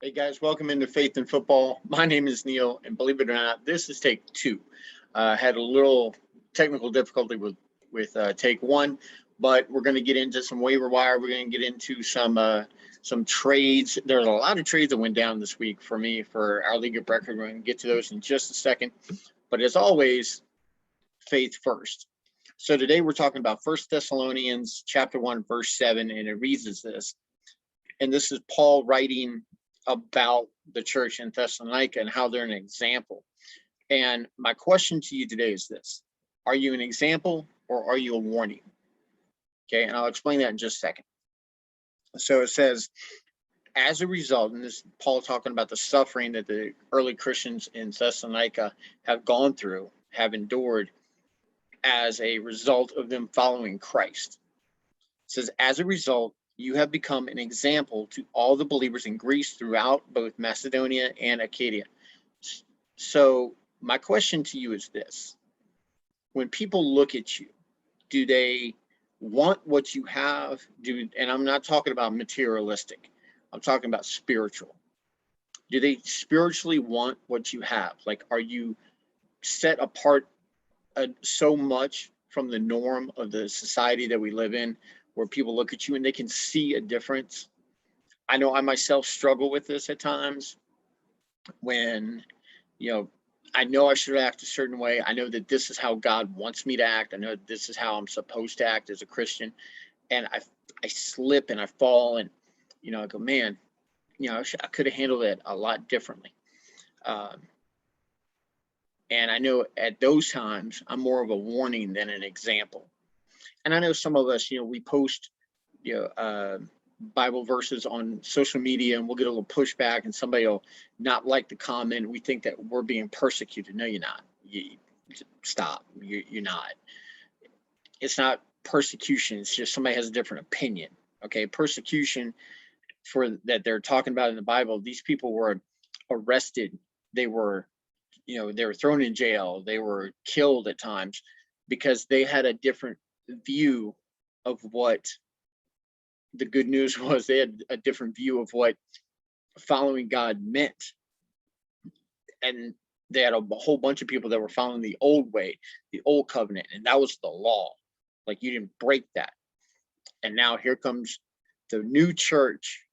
Hey guys, welcome into Faith in Football. My name is Neil, and believe it or not, this is take two. Had a little technical difficulty with take one, but we're going to get into some waiver wire. We're going to get into some trades. There's a lot of trades that went down this week for me for our league of record. We're going to get to those in just a second. But as always, faith first. So today we're talking about 1 Thessalonians chapter 1, verse 7, and it reads as this. And this is Paul writing about the church in Thessalonica and how they're an example. And my question to you today is this: are you an example or are you a warning? Okay, and I'll explain that in just a second. So it says, as a result, and this is Paul talking about the suffering that the early Christians in Thessalonica have gone through, have endured as a result of them following Christ. It says, as a result, you have become an example to all the believers in Greece throughout both Macedonia and Achaia. So my question to you is this: when people look at you, do they want what you have? And I'm not talking about materialistic, I'm talking about spiritual. Do they spiritually want what you have? Like, are you set apart so much from the norm of the society that we live in, where people look at you and they can see a difference? I know I myself struggle with this at times when, I know I should act a certain way. I know that this is how God wants me to act. I know this is how I'm supposed to act as a Christian. And I slip and I fall and, I go, man, I could have handled it a lot differently. And I know at those times I'm more of a warning than an example. And I know some of us, we post, Bible verses on social media and we'll get a little pushback and somebody will not like the comment. We think that we're being persecuted. No, you're not. Stop. You're not. It's not persecution. It's just somebody has a different opinion. Okay. Persecution for that they're talking about in the Bible. These people were arrested. They were thrown in jail. They were killed at times because they had a different view of what the good news was. They had a different view of what following God meant. And they had a whole bunch of people that were following the old way, the old covenant, and that was the law. Like, you didn't break that. And now here comes the new church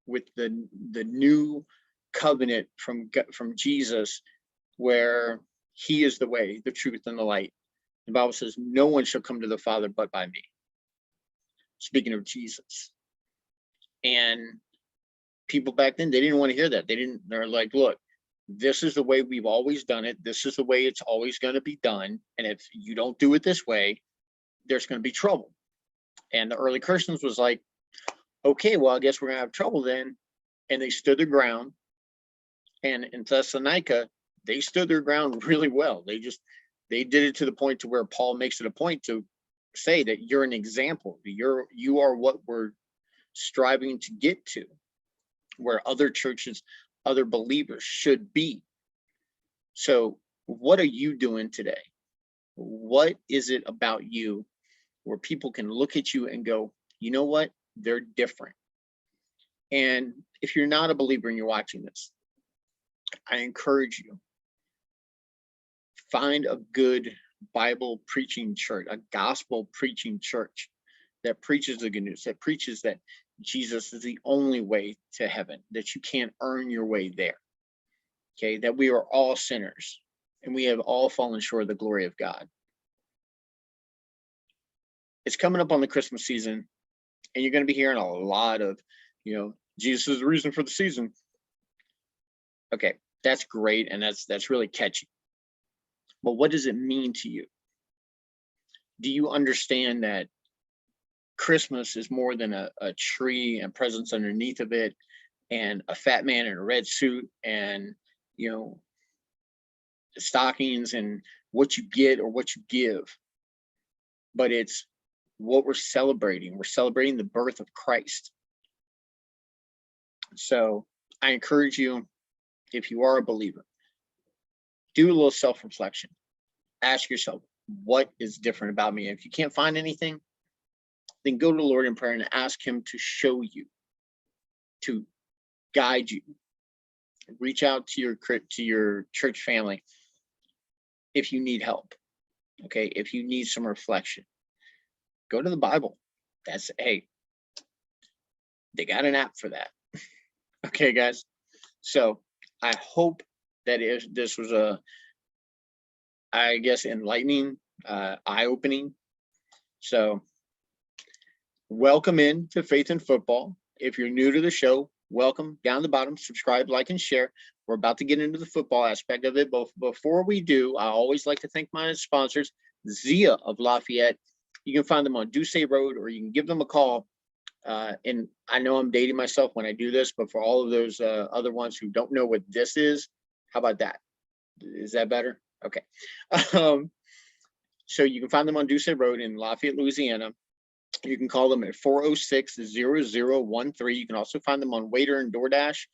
with the new covenant from Jesus, where he is the way, the truth, and the light. The Bible says no one shall come to the Father but by me. Speaking of Jesus. And people back then, they didn't want to hear that. They're like, look, this is the way we've always done it. This is the way it's always going to be done. And if you don't do it this way, there's going to be trouble. And the early Christians was like, okay, well, I guess we're going to have trouble then. And they stood their ground. And in Thessalonica, they stood their ground really well. They did it to the point to where Paul makes it a point to say that you're an example. You are what we're striving to get to, where other churches, other believers should be. So what are you doing today? What is it about you where people can look at you and go, you know what? They're different. And if you're not a believer and you're watching this, I encourage you, find a good Bible preaching church, a gospel preaching church that preaches the good news, that preaches that Jesus is the only way to heaven, that you can't earn your way there. Okay, that we are all sinners and we have all fallen short of the glory of God. It's coming up on the Christmas season, and you're going to be hearing a lot of, Jesus is the reason for the season. Okay, that's great, and that's really catchy. But what does it mean to you? Do you understand that Christmas is more than a tree and presents underneath of it and a fat man in a red suit and, stockings and what you get or what you give? But it's what we're celebrating. We're celebrating the birth of Christ. So I encourage you, if you are a believer, do a little self-reflection. Ask yourself, what is different about me? And if you can't find anything, then go to the Lord in prayer and ask him to show you, to guide you, reach out to your church family if you need help. Okay, if you need some reflection, go to the Bible. Hey, they got an app for that. Okay, guys. So I hope that this was I guess, enlightening, eye-opening. So welcome in to Faith in Football. If you're new to the show, welcome. Down the bottom, subscribe, like, and share. We're about to get into the football aspect of it. But before we do, I always like to thank my sponsors, Zia of Lafayette. You can find them on Ducey Road, or you can give them a call. And I know I'm dating myself when I do this, but for all of those other ones who don't know what this is, how about that? Is that better? Okay. So you can find them on Ducey Road in Lafayette, Louisiana. You can call them at 406-0013. You can also find them on Waiter and DoorDash.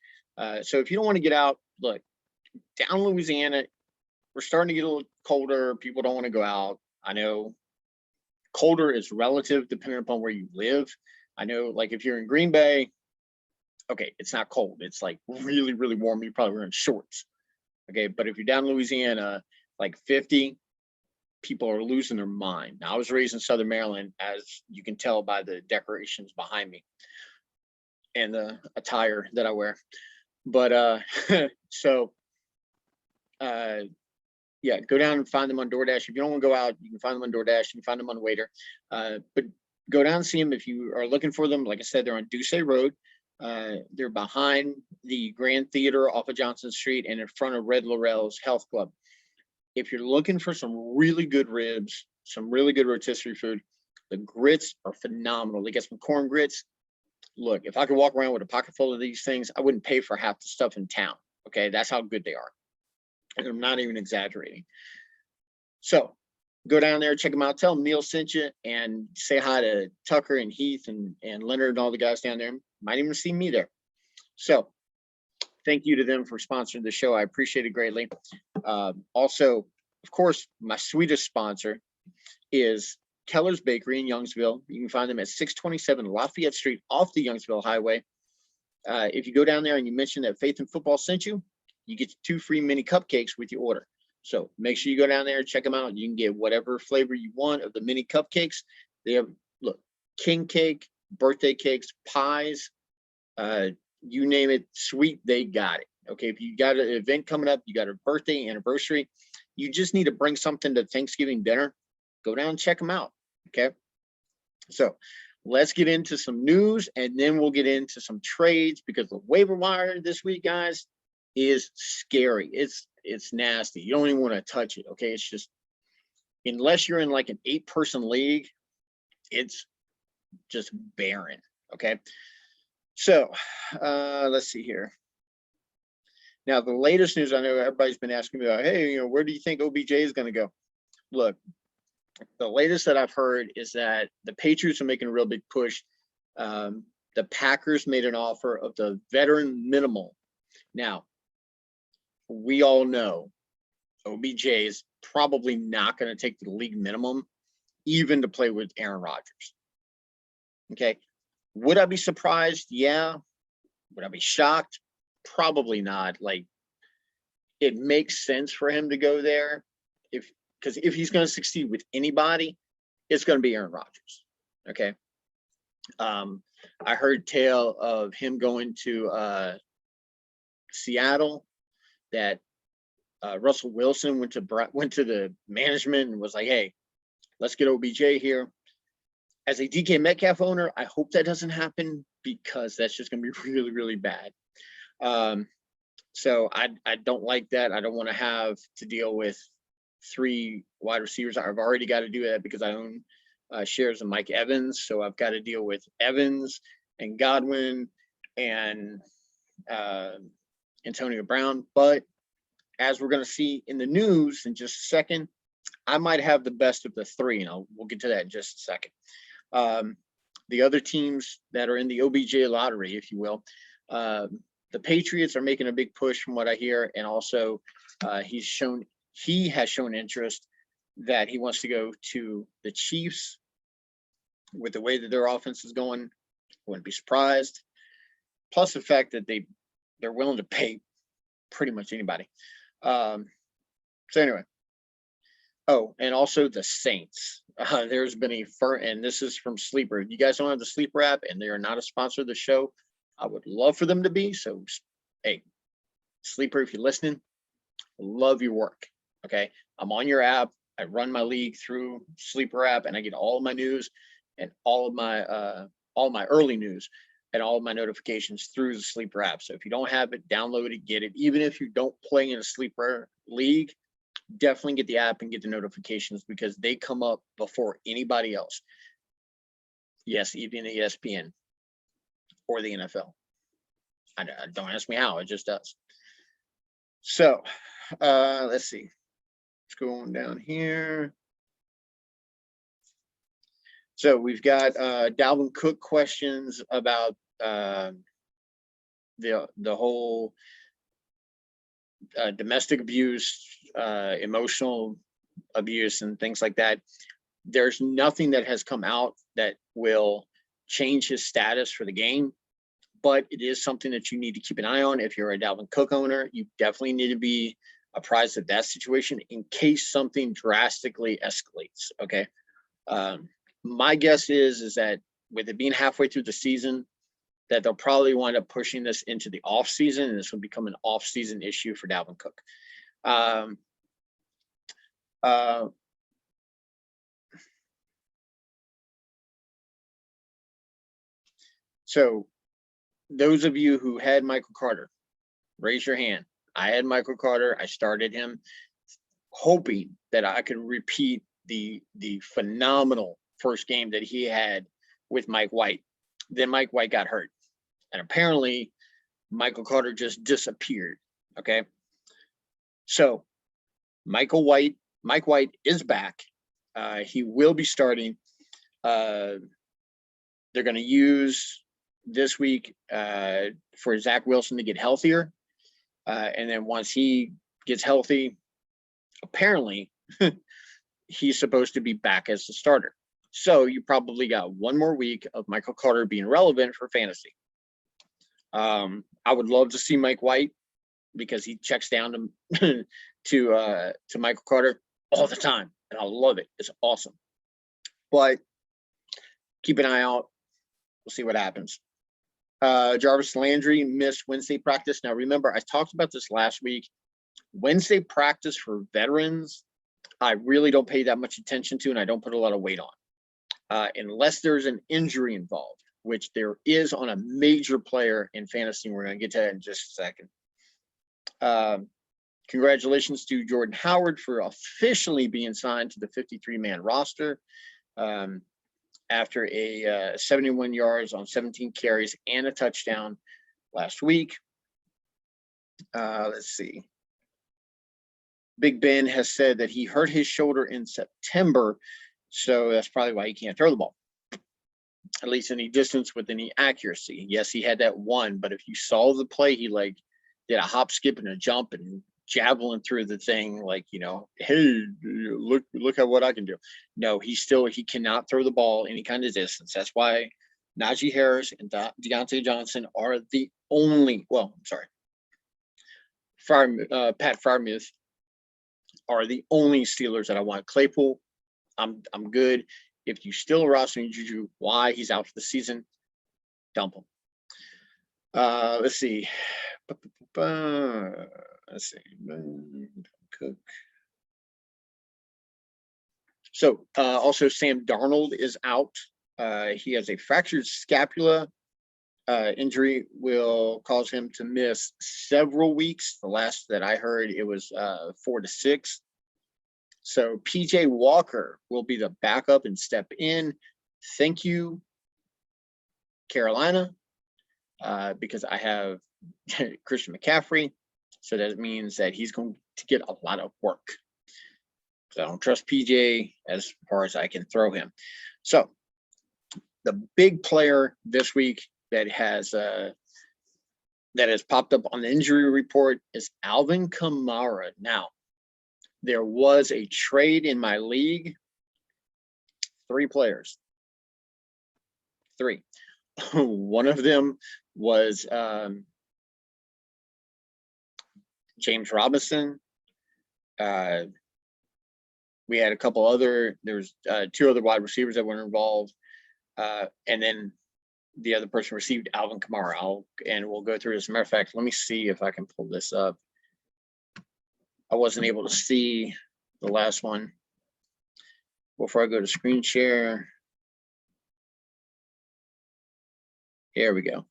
So if you don't want to get out, look, down in Louisiana, we're starting to get a little colder. People don't want to go out. I know colder is relative depending upon where you live. I know, like, if you're in Green Bay, okay, it's not cold. It's like really, really warm. You're probably wearing shorts. Okay, but if you're down in Louisiana, like 50, people are losing their mind. Now, I was raised in Southern Maryland, as you can tell by the decorations behind me and the attire that I wear. But yeah, go down and find them on DoorDash. If you don't want to go out, you can find them on DoorDash. You can find them on Waiter. But go down and see them if you are looking for them. Like I said, they're on Ducey Road. They're behind the Grand Theater off of Johnson Street and in front of Red Laurel's Health Club. If you're looking for some really good ribs, some really good rotisserie food, the grits are phenomenal. They get some corn grits. Look, if I could walk around with a pocket full of these things, I wouldn't pay for half the stuff in town. Okay, that's how good they are. And I'm not even exaggerating. So go down there, check them out. Tell them Neil sent you, and say hi to Tucker and Heath and Leonard and all the guys down there. Might even see me there. So thank you to them for sponsoring the show. I appreciate it greatly. Also, of course, my sweetest sponsor is Keller's Bakery in Youngsville. You can find them at 627 Lafayette Street off the Youngsville Highway. If you go down there and you mention that Faith in Football sent you, you get 2 free mini cupcakes with your order. So make sure you go down there and check them out. You can get whatever flavor you want of the mini cupcakes. They have, look, king cake, birthday cakes, pies, you name it, sweet, they got it. Okay, if you got an event coming up, you got a birthday, anniversary, you just need to bring something to Thanksgiving dinner, go down and check them out. Okay, so let's get into some news, and then we'll get into some trades, because the waiver wire this week, guys, is scary. It's nasty. You don't even want to touch it. Okay, it's just, unless you're in like an 8-person league, it's just barren. Okay, so let's see here. Now, the latest news, I know everybody's been asking me about, hey, where do you think OBJ is going to go? Look, the latest that I've heard is that the Patriots are making a real big push. The Packers made an offer of the veteran minimal. Now, we all know OBJ is probably not going to take the league minimum, even to play with Aaron Rodgers. Okay. Would I be surprised? Yeah. Would I be shocked? Probably not. Like, it makes sense for him to go there, because if he's going to succeed with anybody, it's going to be Aaron Rodgers. Okay. I heard tale of him going to Seattle, that Russell Wilson went to the management and was like, hey, let's get OBJ here. As a DK Metcalf owner, I hope that doesn't happen, because that's just going to be really, really bad. So I don't like that. I don't want to have to deal with 3 wide receivers. I've already got to do that because I own shares of Mike Evans. So I've got to deal with Evans and Godwin and Antonio Brown. But as we're going to see in the news in just a second, I might have the best of the 3, and we'll get to that in just a second. The other teams that are in the OBJ lottery, if you will, the Patriots are making a big push from what I hear, and also he has shown interest that he wants to go to the Chiefs. With the way that their offense is going, I wouldn't be surprised. Plus the fact that they're willing to pay pretty much anybody. So anyway. Oh, and also the Saints. There's been and this is from Sleeper. If you guys don't have the Sleeper app and they are not a sponsor of the show, I would love for them to be. So, hey, Sleeper, if you're listening, love your work. Okay, I'm on your app. I run my league through Sleeper app, and I get all of my news and all my early news and all of my notifications through the Sleeper app. So if you don't have it, download it, get it. Even if you don't play in a Sleeper league, definitely get the app and get the notifications because they come up before anybody else. Yes, even the ESPN or the NFL. Don't ask me how, it just does. So let's see. Let's go on down here. So we've got Dalvin Cook questions about the whole domestic abuse, emotional abuse, and things like that. There's nothing that has come out that will change his status for the game, but it is something that you need to keep an eye on. If you're a Dalvin Cook owner, you definitely need to be apprised of that situation in case something drastically escalates. Okay. My guess is that with it being halfway through the season, that they'll probably wind up pushing this into the off season, and this will become an off season issue for Dalvin Cook. So those of you who had Michael Carter, raise your hand. I had Michael Carter. I started him hoping that I could repeat the phenomenal first game that he had with Mike White. Then Mike White got hurt. And apparently Michael Carter just disappeared. Okay. So Mike White is back. He will be starting. They're going to use this week for Zach Wilson to get healthier. And then once he gets healthy, apparently he's supposed to be back as the starter. So you probably got one more week of Michael Carter being relevant for fantasy. I would love to see Mike White because he checks down to Michael Carter all the time, and I love it. It's awesome. But keep an eye out. We'll see what happens. Jarvis Landry missed Wednesday practice. Now, remember, I talked about this last week. Wednesday practice for veterans, I really don't pay that much attention to, and I don't put a lot of weight on. Unless there's an injury involved, which there is on a major player in fantasy. We're going to get to that in just a second. Congratulations to Jordan Howard for officially being signed to the 53-man roster after a 71 yards on 17 carries and a touchdown last week. Let's see. Big Ben has said that he hurt his shoulder in September, so that's probably why he can't throw the ball, at least any distance with any accuracy. Yes, he had that one, but if you saw the play, he like did a hop, skip, and a jump and javelin through the thing, like, you know, hey, look at what I can do. No, he cannot throw the ball any kind of distance. That's why Najee Harris and Deontay Johnson are the only, Pat Frymuse are the only Steelers that I want. Claypool, I'm good. If you still roster Juju, why he's out for the season, dump him. Let's see. Cook. So also Sam Darnold is out. He has a fractured scapula. Injury will cause him to miss several weeks. The last that I heard, it was 4 to 6. So PJ Walker will be the backup and step in. Thank you, Carolina, because I have Christian McCaffrey. So that means that he's going to get a lot of work. So I don't trust PJ as far as I can throw him. So the big player this week that has popped up on the injury report is Alvin Kamara. Now, there was a trade in my league. 3 players. 3. One of them was James Robinson. We had a couple other, there's 2 other wide receivers that were involved. And then the other person received Alvin Kamara. And we'll go through this. As a matter of fact, let me see if I can pull this up. I wasn't able to see the last one before I go to screen share. Here we go.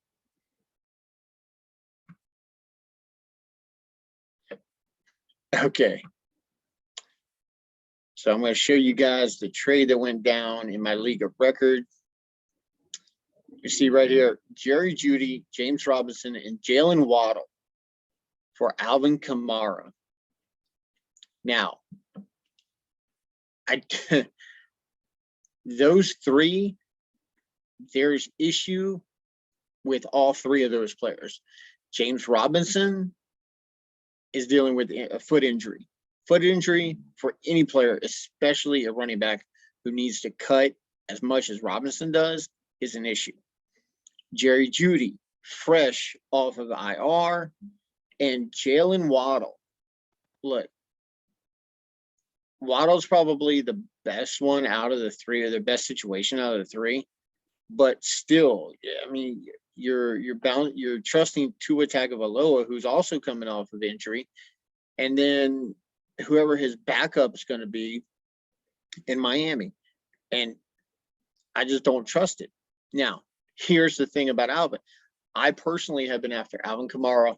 Okay. So I'm going to show you guys the trade that went down in my league of record. You see right here, Jerry Jeudy, James Robinson, and Jalen Waddle for Alvin Kamara. Now, those 3, there's issue with all 3 of those players. James Robinson is dealing with a foot injury. Foot injury for any player, especially a running back who needs to cut as much as Robinson does, is an issue. Jerry Jeudy, fresh off of the IR, and Jalen Waddle. Look, Waddle's probably the best one out of the 3, or the best situation out of the 3. But still, I mean, you're trusting Tua Tagovailoa, who's also coming off of injury, and then whoever his backup is going to be in Miami. And I just don't trust it. Now, here's the thing about Alvin. I personally have been after Alvin Kamara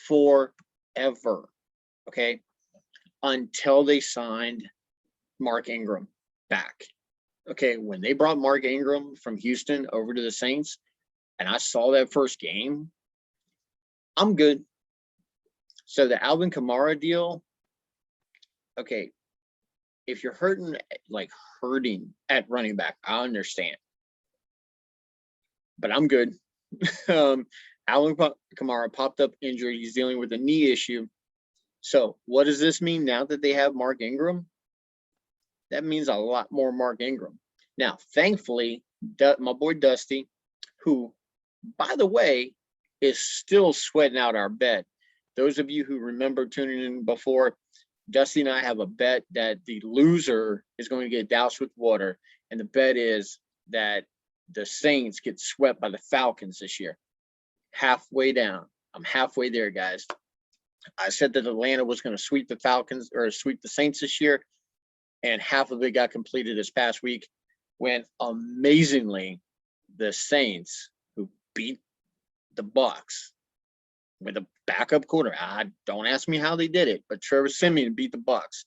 forever, okay, until they signed Mark Ingram back. Okay, when they brought Mark Ingram from Houston over to the Saints, and I saw that first game, I'm good. So the Alvin Kamara deal, okay, if you're hurting at running back, I understand. But I'm good. Alvin Kamara popped up injury. He's dealing with a knee issue. So what does this mean now that they have Mark Ingram? That means a lot more Mark Ingram. Now, thankfully, my boy Dusty, who, by the way, is still sweating out our bet. Those of you who remember tuning in before, Dusty and I have a bet that the loser is going to get doused with water. And the bet is that the Saints get swept by the Falcons this year. Halfway down. I'm halfway there, guys. I said that Atlanta was going to sweep the Falcons or sweep the Saints this year. And half of it got completed this past week when amazingly the Saints, who beat the Bucs with a backup quarterback, don't ask me how they did it, but Trevor Siemian beat the Bucs,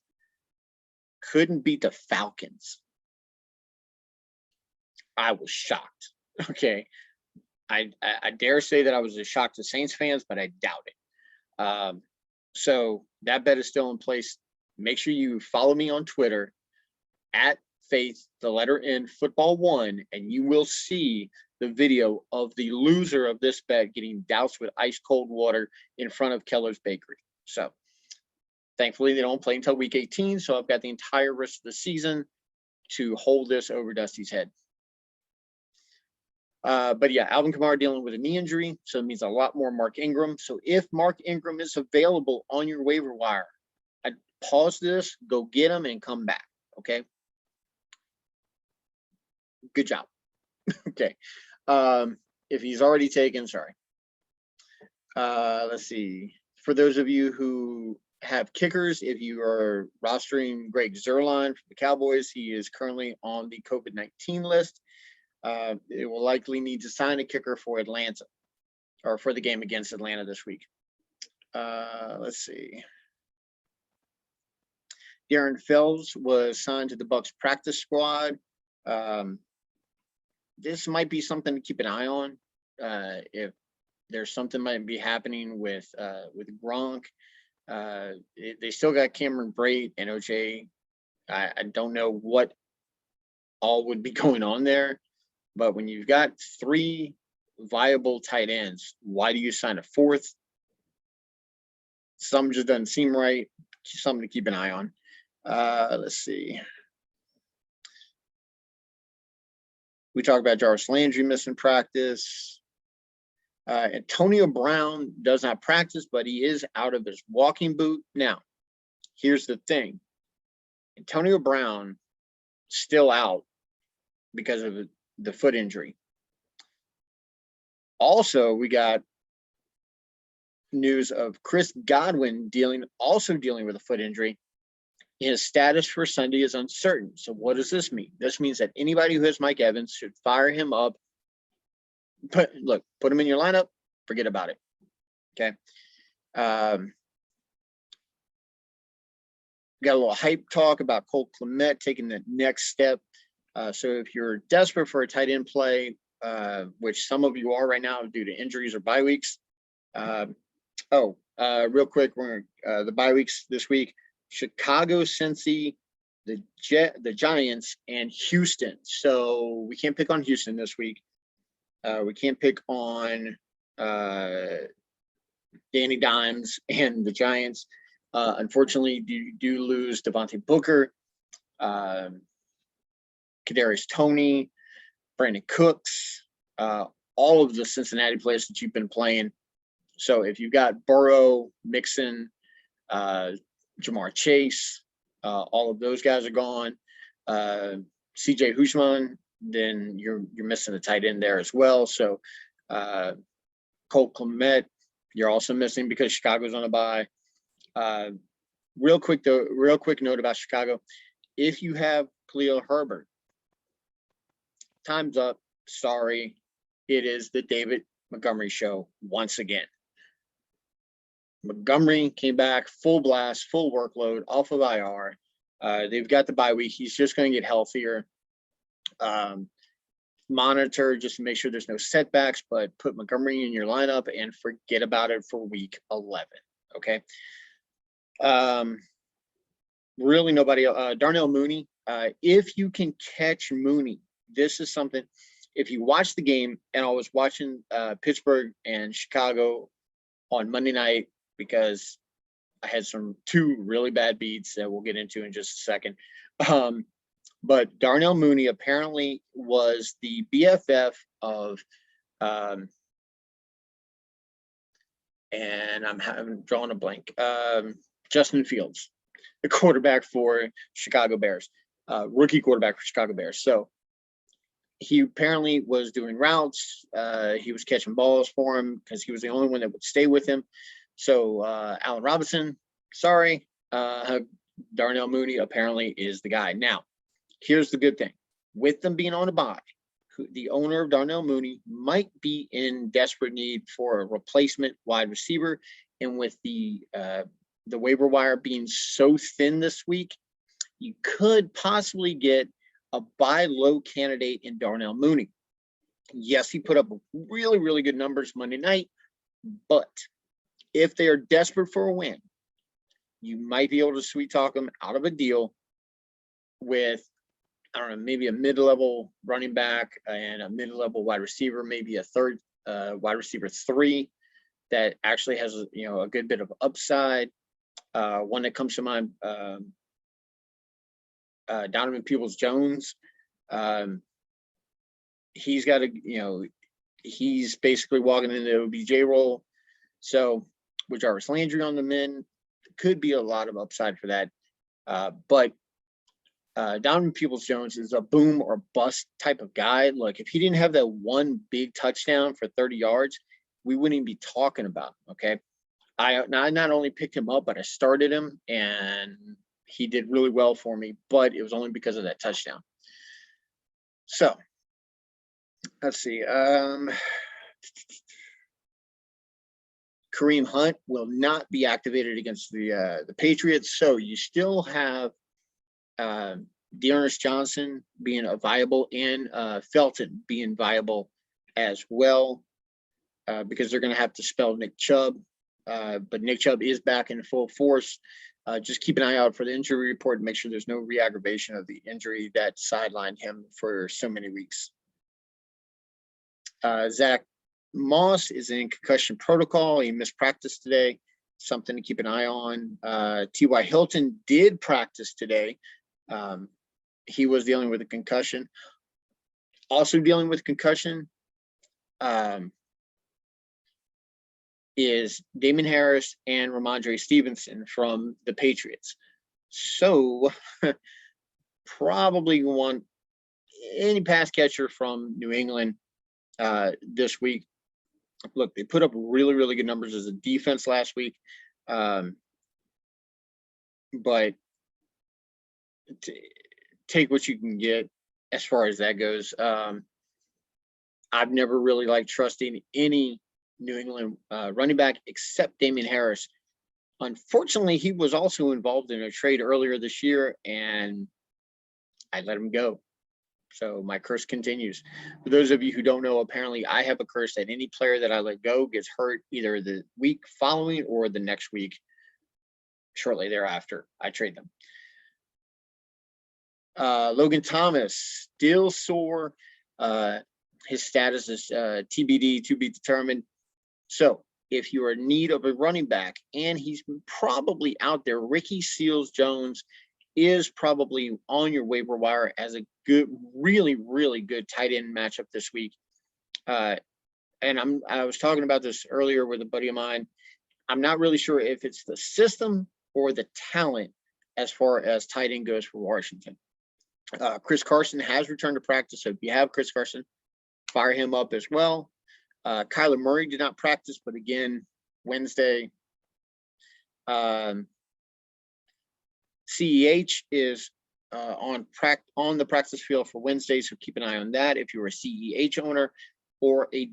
couldn't beat the Falcons. I was shocked. Okay. I dare say that I was as shocked as Saints fans, but I doubt it. So that bet is still in place. Make sure you follow me on Twitter at Faith, the letter N, Football 1, and you will see the video of the loser of this bet getting doused with ice cold water in front of Keller's Bakery. So thankfully they don't play until week 18. So I've got the entire rest of the season to hold this over Dusty's head. But yeah, Alvin Kamara dealing with a knee injury. So it means a lot more Mark Ingram. So if Mark Ingram is available on your waiver wire, I'd pause this, go get him and come back. Okay. Good job. Okay. If he's already taken, sorry. Let's see. For those of you who have kickers, if you are rostering Greg Zuerlein from the Cowboys, he is currently on the COVID-19 list. It will likely need to sign a kicker for Atlanta or for the game against Atlanta this week. Let's see. Darren Fells was signed to the Bucs practice squad. This might be something to keep an eye on. If there's something might be happening with Gronk, they still got Cameron Brate and OJ. I don't know what all would be going on there, but when you've got 3 viable tight ends, why do you sign a 4th? Something just doesn't seem right. Something to keep an eye on. Let's see. We talked about Jarvis Landry missing practice. Antonio Brown does not practice, but he is out of his walking boot. Now, here's the thing. Antonio Brown still out because of the foot injury. Also, we got news of Chris Godwin also dealing with a foot injury. His status for Sunday is uncertain. So what does this mean? This means that anybody who has Mike Evans should fire him up. Put him in your lineup, forget about it. Okay. Got a little hype talk about Cole Kmet taking the next step. So if you're desperate for a tight end play, which some of you are right now due to injuries or bye weeks. Real quick, we're the bye weeks this week: Chicago, Cincy, the Giants, and Houston. So we can't pick on Houston this week. We can't pick on Danny Dimes and the Giants. Unfortunately, you do lose Devontae Booker, Kadarius Toney, Brandon Cooks, all of the Cincinnati players that you've been playing. So if you've got Burrow, Mixon, Jamar Chase, all of those guys are gone. CJ Hushman, then you're missing a tight end there as well. So Cole Kmet, you're also missing because Chicago's on a bye. Real quick note about Chicago. If you have Khalil Herbert, time's up. Sorry. It is the David Montgomery show once again. Montgomery came back full blast, full workload off of IR. They've got the bye week. He's just going to get healthier. Monitor just to make sure there's no setbacks, but put Montgomery in your lineup and forget about it for week 11. Okay. Really nobody else. Darnell Mooney. If you can catch Mooney, this is something. If you watch the game, and I was watching Pittsburgh and Chicago on Monday night because I had two really bad beats that we'll get into in just a second. But Darnell Mooney apparently was the BFF of, and I'm drawing a blank, Justin Fields, the quarterback for Chicago Bears, rookie quarterback for Chicago Bears. So he apparently was doing routes. He was catching balls for him because he was the only one that would stay with him. So Allen Robinson, sorry, Darnell Mooney apparently is the guy. Now, here's the good thing. With them being on a bye, the owner of Darnell Mooney might be in desperate need for a replacement wide receiver. And with the waiver wire being so thin this week, you could possibly get a buy low candidate in Darnell Mooney. Yes, he put up really, really good numbers Monday night, but if they are desperate for a win, you might be able to sweet talk them out of a deal with, I don't know, maybe a mid-level running back and a mid-level wide receiver, maybe a third wide receiver 3 that actually has, a good bit of upside. One that comes to mind, Donovan Peoples-Jones. He's got he's basically walking into the OBJ role. So with Jarvis Landry on the men, could be a lot of upside for that. But Donovan Peoples-Jones is a boom or bust type of guy. Look, if he didn't have that one big touchdown for 30 yards, we wouldn't even be talking about him, okay? I not only picked him up, but I started him, and he did really well for me, but it was only because of that touchdown. So, let's see. Kareem Hunt will not be activated against the Patriots, so you still have Dearness Johnson being a viable and Felton being viable as well, because they're going to have to spell Nick Chubb, but Nick Chubb is back in full force. Just keep an eye out for the injury report and make sure there's no re-aggravation of the injury that sidelined him for so many weeks. Zach Moss is in concussion protocol. He missed practice today. Something to keep an eye on. T.Y. Hilton did practice today. He was dealing with a concussion. Also dealing with concussion, is Damon Harris and Ramondre Stevenson from the Patriots. So probably want any pass catcher from New England this week. Look, they put up really, really good numbers as a defense last week. But take what you can get as far as that goes. I've never really liked trusting any New England running back except Damien Harris. Unfortunately, he was also involved in a trade earlier this year, and I let him go. So my curse continues. For those of you who don't know, apparently I have a curse that any player that I let go gets hurt either the week following or the next week. Shortly thereafter, I trade them. Logan Thomas, still sore. His status is TBD, to be determined. So if you're in need of a running back, and he's probably out there, Ricky Seals-Jones is probably on your waiver wire as a good, really, really good tight end matchup this week. And I was talking about this earlier with a buddy of mine. I'm not really sure if it's the system or the talent as far as tight end goes for Washington. Chris Carson has returned to practice, so if you have Chris Carson, fire him up as well. Kyler Murray did not practice, but again, Wednesday. CEH is on the practice field for Wednesday, so keep an eye on that if you're a CEH owner or a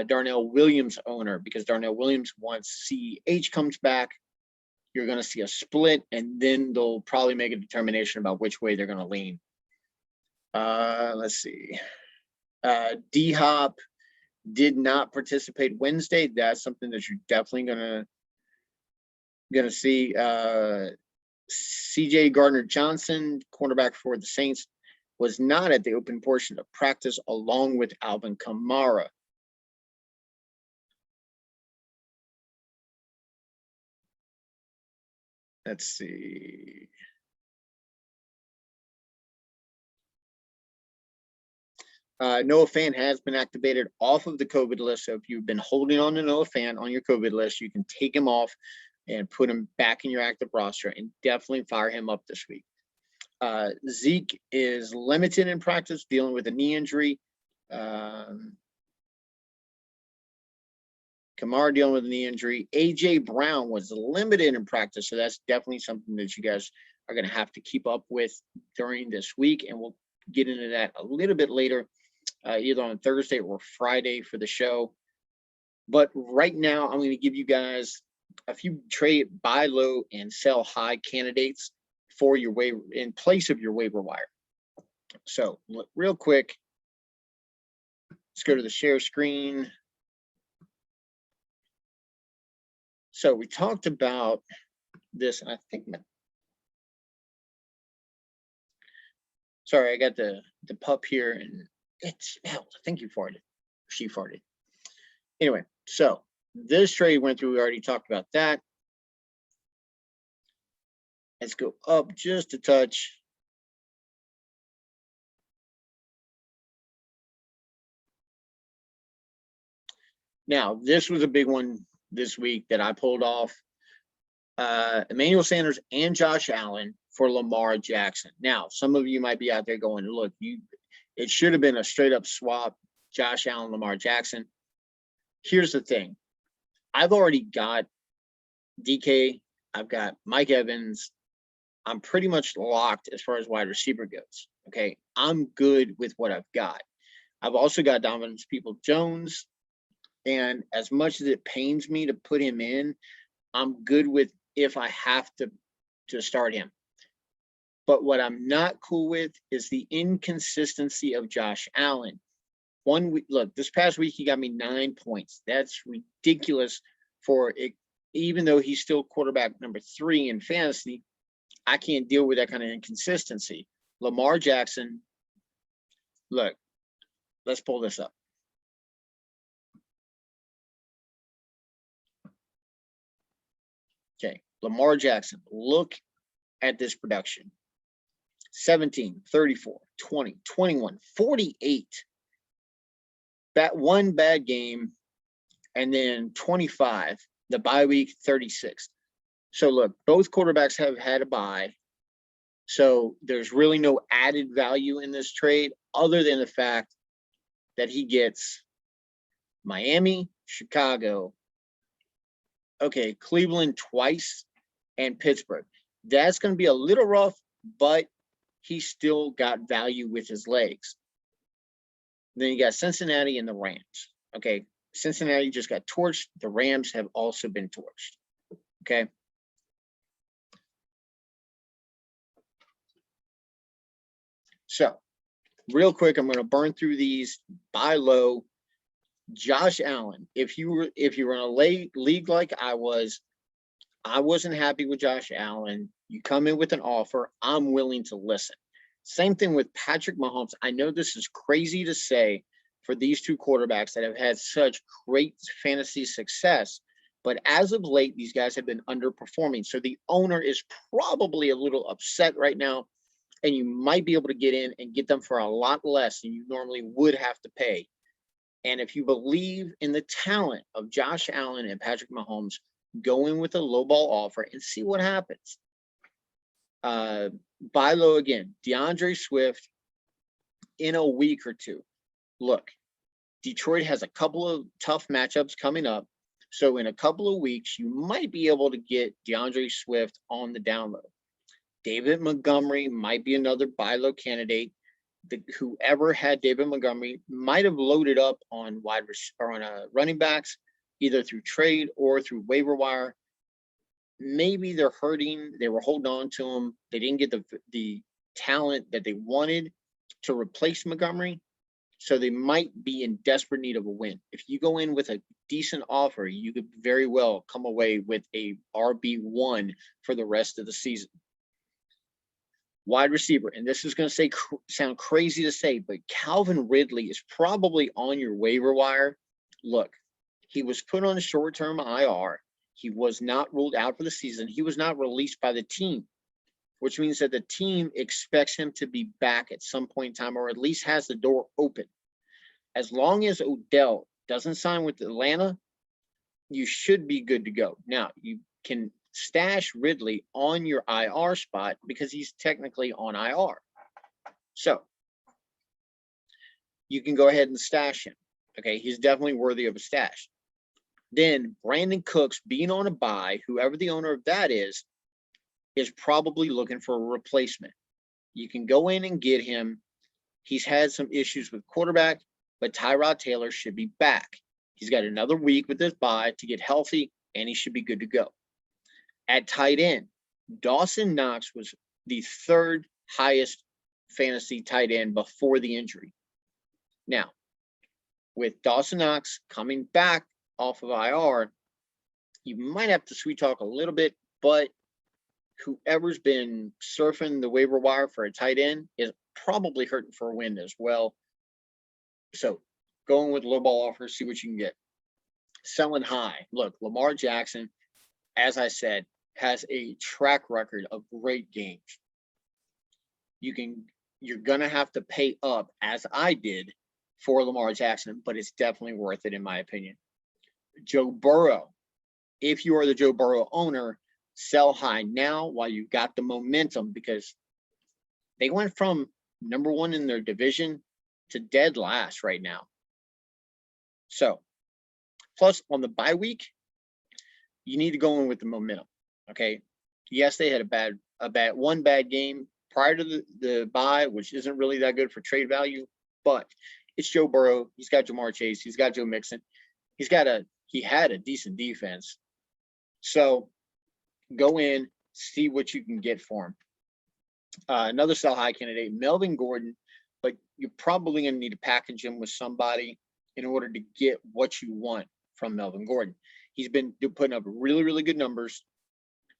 Darnell Williams owner, because Darnell Williams, once CEH comes back, you're going to see a split, and then they'll probably make a determination about which way they're going to lean. Let's see. D-Hop did not participate Wednesday. That's something that you're definitely gonna see. CJ Gardner-Johnson, cornerback for the Saints, was not at the open portion of practice, along with Alvin Kamara. Let's see. Noah Fant has been activated off of the COVID list. So if you've been holding on to Noah Fant on your COVID list, you can take him off and put him back in your active roster, and definitely fire him up this week. Zeke is limited in practice, dealing with a knee injury. Kamara dealing with a knee injury. A.J. Brown was limited in practice, so that's definitely something that you guys are going to have to keep up with during this week, and we'll get into that a little bit later, either on Thursday or Friday for the show. But right now, I'm going to give you guys a few trade buy low and sell high candidates for your waiver in place of your waiver wire. So real quick, let's go to the share screen. So we talked about this, and I think, sorry, I got the pup here, and it smelled. I think you farted. She farted. Anyway, so this trade went through. We already talked about that. Let's go up just a touch. Now, this was a big one this week that I pulled off. Emmanuel Sanders and Josh Allen for Lamar Jackson. Now, some of you might be out there going, look, it should have been a straight up swap, Josh Allen, Lamar Jackson. Here's the thing. I've already got DK. I've got Mike Evans. I'm pretty much locked as far as wide receiver goes. Okay. I'm good with what I've got. I've also got Donovan Peoples-Jones. And as much as it pains me to put him in, I'm good with if I have to start him. But what I'm not cool with is the inconsistency of Josh Allen. 1 week, look, this past week he got me 9 points. That's ridiculous for it. Even though he's still quarterback number 3 in fantasy, I can't deal with that kind of inconsistency. Lamar Jackson, look, let's pull this up. Okay, Lamar Jackson, look at this production. 17, 34, 20, 21, 48. That one bad game, and then 25, the bye week 36. So look, both quarterbacks have had a bye. So there's really no added value in this trade other than the fact that he gets Miami, Chicago, okay, Cleveland twice, and Pittsburgh. That's going to be a little rough, but he still got value with his legs. Then you got Cincinnati and the Rams. Okay, Cincinnati just got torched. The Rams have also been torched. Okay. So, real quick, I'm going to burn through these. Buy low. Josh Allen. If you were in a league like I wasn't happy with Josh Allen. You come in with an offer. I'm willing to listen. Same thing with Patrick Mahomes. I know this is crazy to say for these two quarterbacks that have had such great fantasy success, but as of late, these guys have been underperforming. So the owner is probably a little upset right now, and you might be able to get in and get them for a lot less than you normally would have to pay. And if you believe in the talent of Josh Allen and Patrick Mahomes, go in with a lowball offer and see what happens. Buy low again. DeAndre Swift in a week or two. Look, Detroit has a couple of tough matchups coming up. So in a couple of weeks, you might be able to get DeAndre Swift on the download. David Montgomery might be another buy low candidate. Whoever had David Montgomery might have loaded up on running backs, either through trade or through waiver wire. Maybe they're hurting. They were holding on to him. They didn't get the talent that they wanted to replace Montgomery. So they might be in desperate need of a win. If you go in with a decent offer, you could very well come away with a RB1 for the rest of the season. Wide receiver, and this is going to sound crazy to say, but Calvin Ridley is probably on your waiver wire. Look, he was put on a short-term IR. He was not ruled out for the season. He was not released by the team, which means that the team expects him to be back at some point in time, or at least has the door open. As long as Odell doesn't sign with Atlanta, you should be good to go. Now, you can stash Ridley on your IR spot because he's technically on IR. So you can go ahead and stash him. Okay, he's definitely worthy of a stash. Then Brandon Cooks, being on a bye, whoever the owner of that is probably looking for a replacement. You can go in and get him. He's had some issues with quarterback, but Tyrod Taylor should be back. He's got another week with this bye to get healthy, and he should be good to go. At tight end, Dawson Knox was the third highest fantasy tight end before the injury. Now, with Dawson Knox coming back off of IR, you might have to sweet talk a little bit, but whoever's been surfing the waiver wire for a tight end is probably hurting for a win as well. So going with low ball offers, see what you can get. Selling high. Look, Lamar Jackson, as I said, has a track record of great games. You're gonna have to pay up, as I did, for Lamar Jackson, but it's definitely worth it in my opinion. Joe Burrow. If you are the Joe Burrow owner, sell high now while you got the momentum, because they went from number one in their division to dead last right now. So, plus on the bye week, you need to go in with the momentum. Okay. Yes, they had one bad game prior to the bye, which isn't really that good for trade value, but it's Joe Burrow. He's got Jamar Chase. He's got Joe Mixon. He had a decent defense. So go in, see what you can get for him. Another sell high candidate, Melvin Gordon, but you're probably going to need to package him with somebody in order to get what you want from Melvin Gordon. He's been putting up really, really good numbers.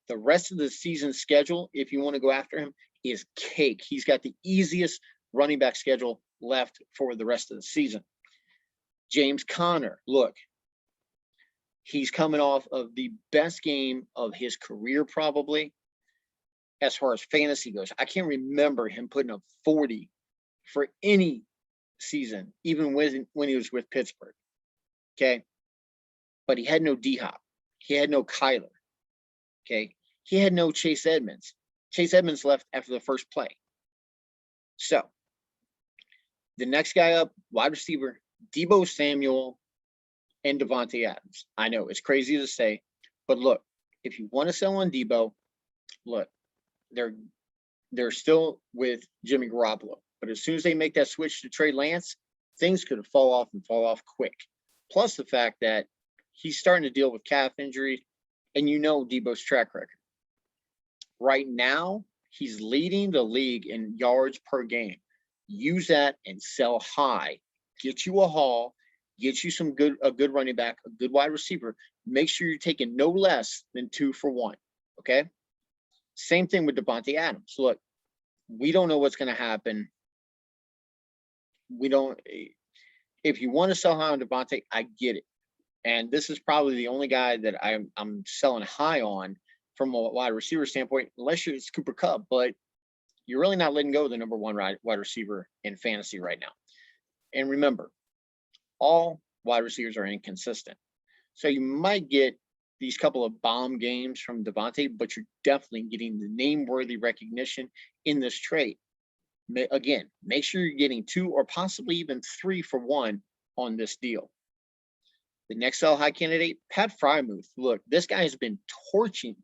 The rest of the season schedule, if you want to go after him, is cake. He's got the easiest running back schedule left for the rest of the season. James Conner, look, he's coming off of the best game of his career, probably, as far as fantasy goes. I can't remember him putting up 40 for any season, even when he was with Pittsburgh. Okay. but he had no D-Hop. He had no Kyler. Okay. He had no Chase Edmonds. Chase Edmonds left after the first play. So the next guy up, wide receiver, Debo Samuel and Devonte Adams. I know it's crazy to say, but look, if you want to sell on Debo, look, they're still with Jimmy Garoppolo. But as soon as they make that switch to Trey Lance, things could fall off quick. Plus the fact that he's starting to deal with calf injury, and you know Debo's track record. Right now, he's leading the league in yards per game. Use that and sell high. Get you a haul, get you a good running back, a good wide receiver. Make sure you're taking no less than 2 for 1. Okay? Same thing with Devonte Adams. Look, we don't know what's going to happen. If you want to sell high on Devonte, I get it. And this is probably the only guy that I'm selling high on from a wide receiver standpoint, unless it's Cooper Kupp, but you're really not letting go of the number 1 wide receiver in fantasy right now. And remember, all wide receivers are inconsistent. So you might get these couple of bomb games from Devonte, but you're definitely getting the name-worthy recognition in this trade. Again, make sure you're getting 2 or possibly even 3 for 1 on this deal. The next sell high candidate, Pat Frymuse. Look, this guy has been torching,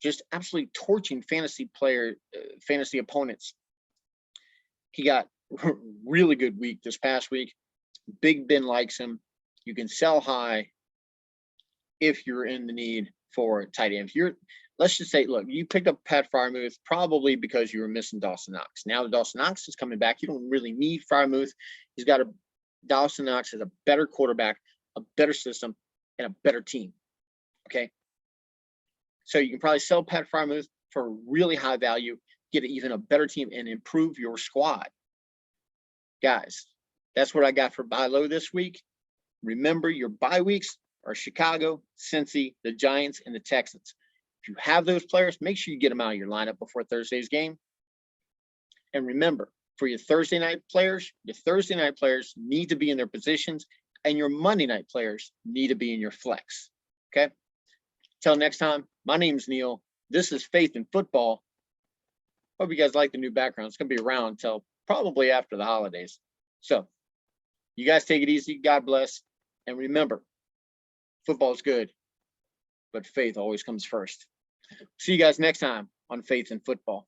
just absolutely torching fantasy opponents. He got a really good week this past week. Big Ben likes him. You can sell high if you're in the need for a tight end. Let's just say, look, you picked up Pat Frymuse probably because you were missing Dawson Knox. Now that Dawson Knox is coming back, you don't really need Frymuse. Dawson Knox is a better quarterback, a better system, and a better team. Okay. So you can probably sell Pat Frymuse for really high value, get even a better team, and improve your squad. Guys, that's what I got for buy low this week. Remember, your bye weeks are Chicago, Cincy, the Giants, and the Texans. If you have those players, make sure you get them out of your lineup before Thursday's game. And remember, for your Thursday night players need to be in their positions, and your Monday night players need to be in your flex. Okay? Till next time, my name's Neil. This is Faith in Football. Hope you guys like the new background. It's going to be around until probably after the holidays. So, you guys take it easy. God bless. And remember, football's good, but faith always comes first. See you guys next time on Faith in Football.